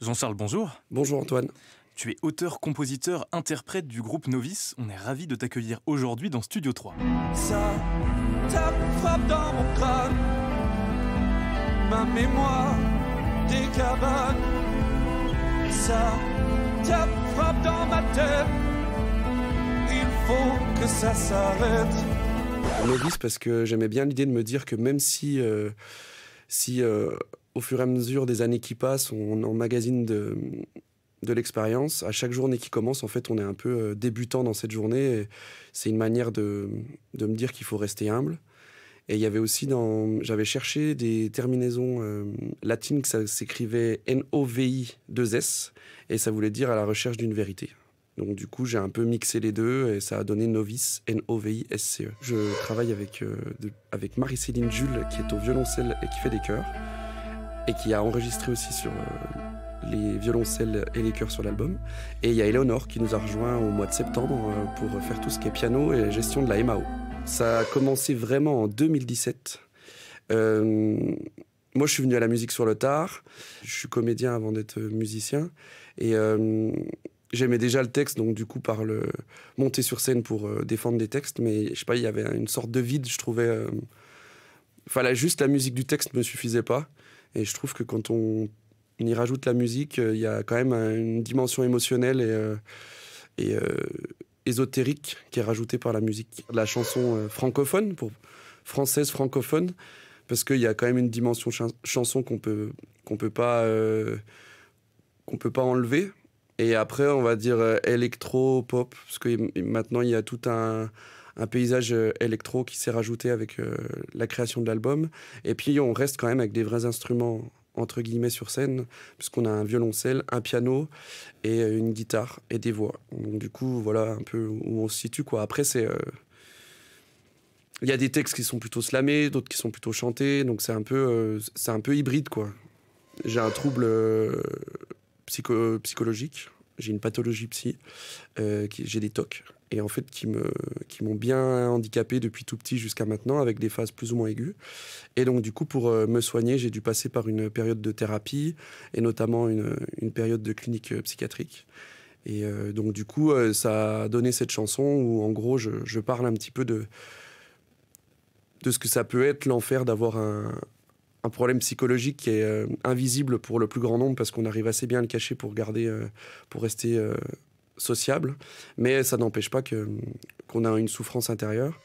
Jean-Charles, bonjour. Bonjour Antoine. Tu es auteur, compositeur, interprète du groupe Novice. On est ravis de t'accueillir aujourd'hui dans Studio 3. Ça tape, frappe dans mon crâne, ma mémoire des cabanes. Ça tape, frappe dans ma tête, il faut que ça s'arrête. Novice parce que j'aimais bien l'idée de me dire que même si au fur et à mesure des années qui passent, on emmagasine de l'expérience. À chaque journée qui commence, en fait, on est un peu débutant dans cette journée. Et c'est une manière de me dire qu'il faut rester humble. Et il y avait aussi j'avais cherché des terminaisons latines que ça s'écrivait N-O-V-I-2-S et ça voulait dire à la recherche d'une vérité. Donc du coup, j'ai un peu mixé les deux et ça a donné Novice, N-O-V-I-S-C-E. Je travaille avec Marie-Céline Jules qui est au violoncelle et qui fait des chœurs et qui a enregistré aussi sur les violoncelles et les chœurs sur l'album. Et il y a Éléonore qui nous a rejoint au mois de septembre pour faire tout ce qui est piano et gestion de la MAO. Ça a commencé vraiment en 2017. Moi, je suis venu à la musique sur le tard. Je suis comédien avant d'être musicien. Et j'aimais déjà le texte, donc du coup, monter sur scène pour défendre des textes. Mais je sais pas, il y avait une sorte de vide, je trouvais. Juste la musique du texte me suffisait pas. Et je trouve que quand on y rajoute la musique, il y a quand même une dimension émotionnelle et ésotérique qui est rajoutée par la musique. La chanson francophone, française francophone, parce qu'il y a quand même une dimension chanson qu'on peut pas enlever. Et après, on va dire électro-pop, parce que maintenant, il y a tout un paysage électro qui s'est rajouté avec la création de l'album. Et puis, on reste quand même avec des vrais instruments, entre guillemets, sur scène, puisqu'on a un violoncelle, un piano et une guitare et des voix. Donc, du coup, voilà un peu où on se situe, quoi. Après, il y a des textes qui sont plutôt slamés, d'autres qui sont plutôt chantés, donc c'est un peu hybride, quoi. J'ai un trouble psychologique, j'ai une pathologie psy, j'ai des TOC, et en fait qui m'ont bien handicapé depuis tout petit jusqu'à maintenant, avec des phases plus ou moins aiguës. Et donc du coup, pour me soigner, j'ai dû passer par une période de thérapie, et notamment une période de clinique psychiatrique. Et donc du coup, ça a donné cette chanson où en gros, je parle un petit peu de ce que ça peut être l'enfer d'avoir un problème psychologique qui est invisible pour le plus grand nombre parce qu'on arrive assez bien à le cacher pour rester sociable, mais ça n'empêche pas qu'on a une souffrance intérieure.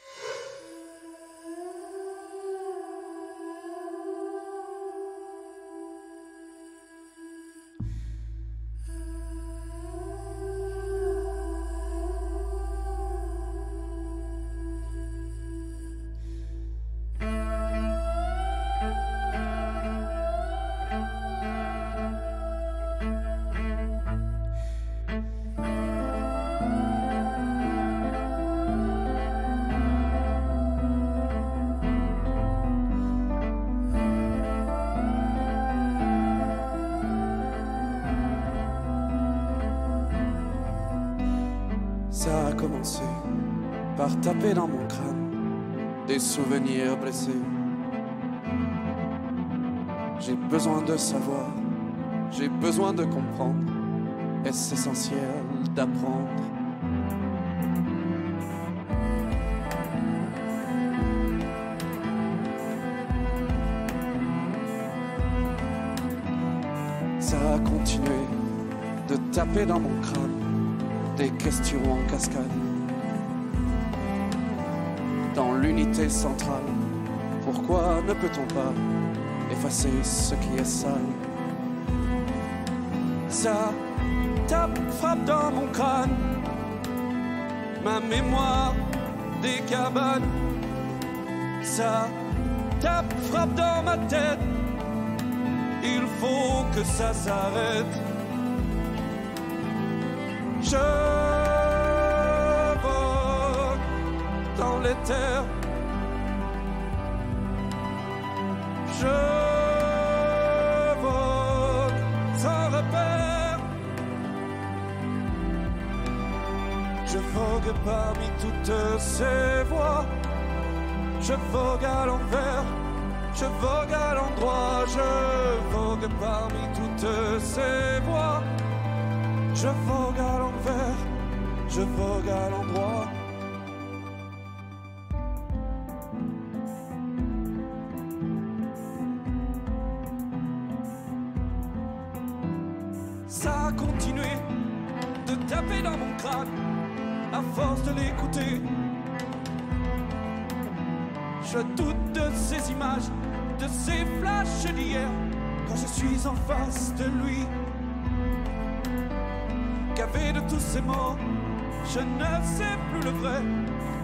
Ça a commencé par taper dans mon crâne des souvenirs blessés. J'ai besoin de savoir, j'ai besoin de comprendre. Est-ce essentiel d'apprendre? Ça a continué de taper dans mon crâne des questions en cascade. Dans l'unité centrale, pourquoi ne peut-on pas effacer ce qui est sale? Ça tape, frappe dans mon crâne, ma mémoire des cabanes. Ça tape, frappe dans ma tête, il faut que ça s'arrête. Je vogue dans l'éther. Je vogue sans repère. Je vogue parmi toutes ces voix. Je vogue à l'envers. Je vogue à l'endroit. Je vogue vogue parmi toutes ces voix. Je vogue à l'envers, je vogue à l'endroit. Ça a continué de taper dans mon crâne à force de l'écouter. Je doute de ces images, de ces flashs d'hier, quand je suis en face de lui. Gavé de tous ces mots, je ne sais plus le vrai,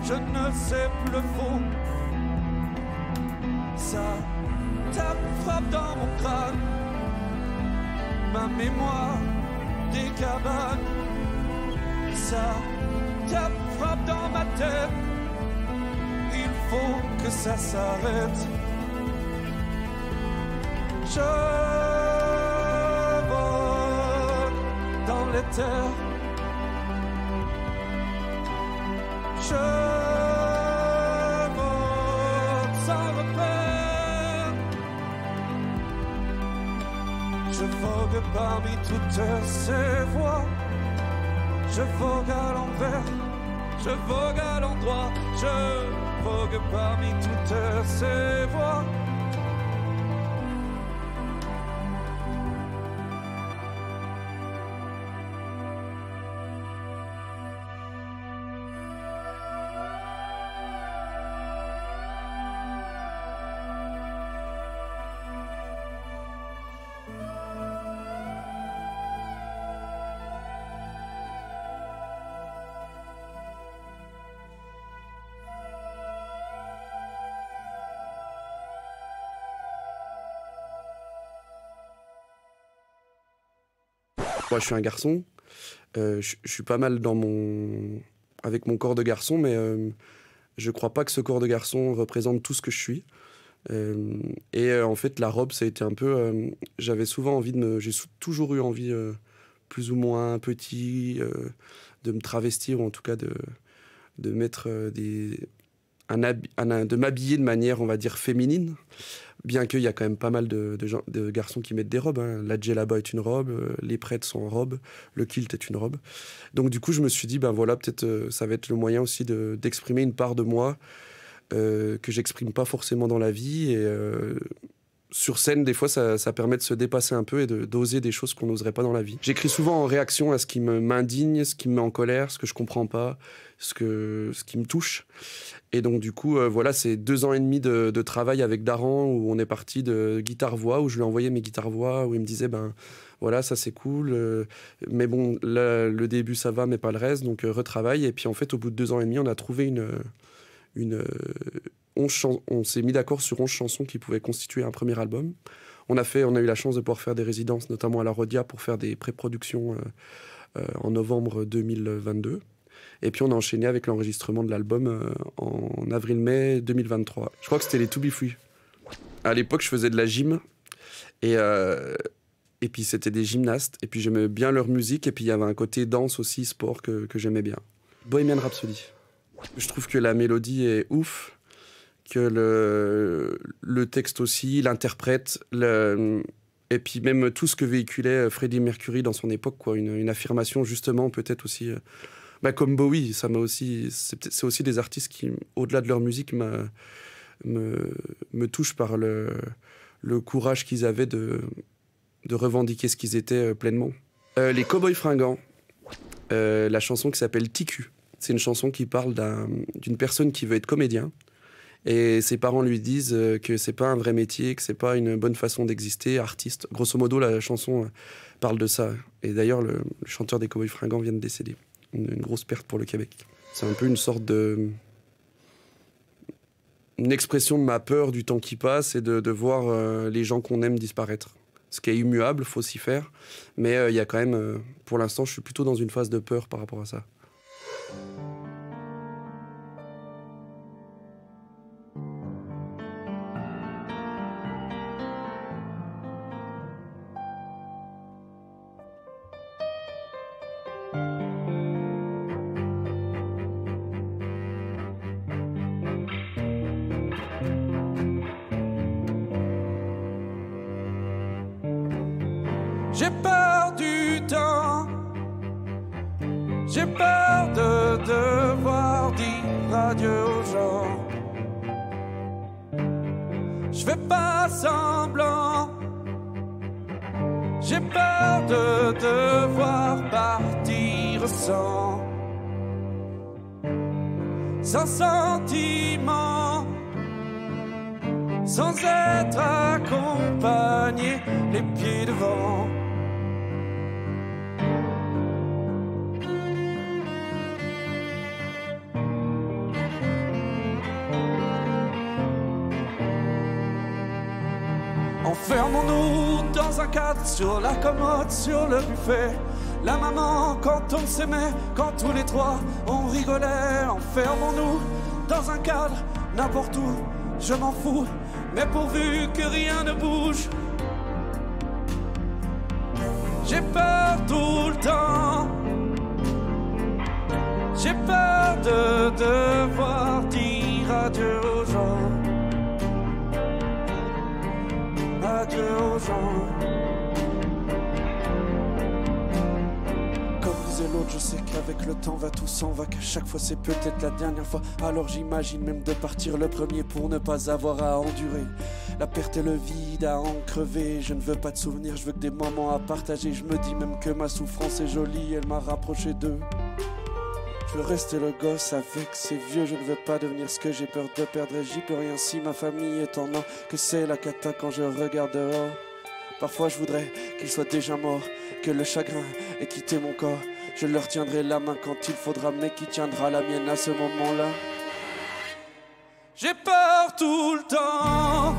je ne sais plus le faux. Ça tape, frappe dans mon crâne, ma mémoire des cabanes. Ça tape, frappe dans ma tête, il faut que ça s'arrête. Je vole dans l'éther. Je vole sans repère. Je vogue parmi toutes ces voix. Je vogue à l'envers, je vogue à l'endroit. Je vogue parmi toutes ces voix. Moi, je suis un garçon. Je suis pas mal avec mon corps de garçon, mais je crois pas que ce corps de garçon représente tout ce que je suis. En fait, la robe, ça a été un peu... j'avais souvent envie j'ai toujours eu envie, plus ou moins petit, de me travestir, ou en tout cas de mettre de m'habiller de manière, on va dire, féminine. Bien qu'il y a quand même pas mal de garçons qui mettent des robes. Hein. La djellaba est une robe, les prêtres sont en robe, le kilt est une robe. Donc du coup, je me suis dit, ben voilà, peut-être ça va être le moyen aussi d'exprimer une part de moi que j'exprime pas forcément dans la vie. Et sur scène, des fois, ça permet de se dépasser un peu et d'oser des choses qu'on n'oserait pas dans la vie. J'écris souvent en réaction à ce qui m'indigne, ce qui me met en colère, ce que je comprends pas, ce qui me touche. Et donc, du coup, voilà, c'est 2 ans et demi de travail avec Daran, où on est parti de guitare-voix, où je lui ai envoyé mes guitares-voix, où il me disait, ben voilà, ça c'est cool, mais bon, là, le début ça va, mais pas le reste, donc retravaille. Et puis en fait, au bout de 2 ans et demi, on a trouvé on s'est mis d'accord sur 11 chansons qui pouvaient constituer un premier album. On a eu la chance de pouvoir faire des résidences, notamment à la Rodia, pour faire des pré-productions en novembre 2022. Et puis on a enchaîné avec l'enregistrement de l'album en avril-mai 2023. Je crois que c'était les To Be Free. À l'époque, je faisais de la gym. Et puis c'était des gymnastes. Et puis j'aimais bien leur musique. Et puis il y avait un côté danse aussi, sport, que j'aimais bien. Bohemian Rhapsody. Je trouve que la mélodie est ouf. Que le texte aussi, l'interprète, et puis même tout ce que véhiculait Freddie Mercury dans son époque, quoi, une affirmation justement peut-être aussi, comme Bowie, c'est aussi des artistes qui, au-delà de leur musique, me touchent par le courage qu'ils avaient de revendiquer ce qu'ils étaient pleinement. Les Cowboys Fringants, la chanson qui s'appelle TQ, c'est une chanson qui parle d'une personne qui veut être comédien. Et ses parents lui disent que c'est pas un vrai métier, que c'est pas une bonne façon d'exister, artiste. Grosso modo, la chanson parle de ça. Et d'ailleurs, le chanteur des Cowboys Fringants vient de décéder. Une grosse perte pour le Québec. C'est un peu une sorte une expression de ma peur du temps qui passe et de voir les gens qu'on aime disparaître. Ce qui est immuable, faut s'y faire. Mais il y a quand même, pour l'instant, je suis plutôt dans une phase de peur par rapport à ça. J'ai peur du temps. J'ai peur de devoir dire adieu aux gens. Je fais pas semblant. J'ai peur de devoir partir sans sentiment, sans être accompagné, les pieds devant. Enfermons-nous dans un cadre, sur la commode, sur le buffet. La maman, quand on s'aimait, quand tous les trois on rigolait. Enfermons-nous dans un cadre, n'importe où, je m'en fous, mais pourvu que rien ne bouge. J'ai peur tout le temps. J'ai peur de devoir dire adieu aux gens. Adieu aux gens. Comme disait l'autre, je sais qu'avec le temps va tout s'en va, qu'à chaque fois c'est peut-être la dernière fois. Alors j'imagine même de partir le premier pour ne pas avoir à endurer la perte et le vide à en crever. Je ne veux pas de souvenirs, je veux que des moments à partager. Je me dis même que ma souffrance est jolie, elle m'a rapproché d'eux. Je veux rester le gosse avec ces vieux. Je ne veux pas devenir ce que j'ai peur de perdre. Et j'y peux rien si ma famille est en or. Que c'est la cata quand je regarde dehors. Parfois je voudrais qu'ils soient déjà morts, que le chagrin ait quitté mon corps. Je leur tiendrai la main quand il faudra, mais qui tiendra la mienne à ce moment-là? J'ai peur tout le temps.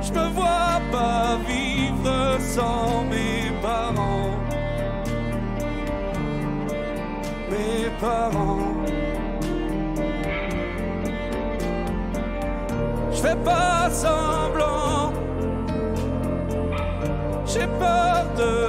Je me vois pas vivre sans mes parents. Mes parents. Je fais pas semblant. J'ai peur de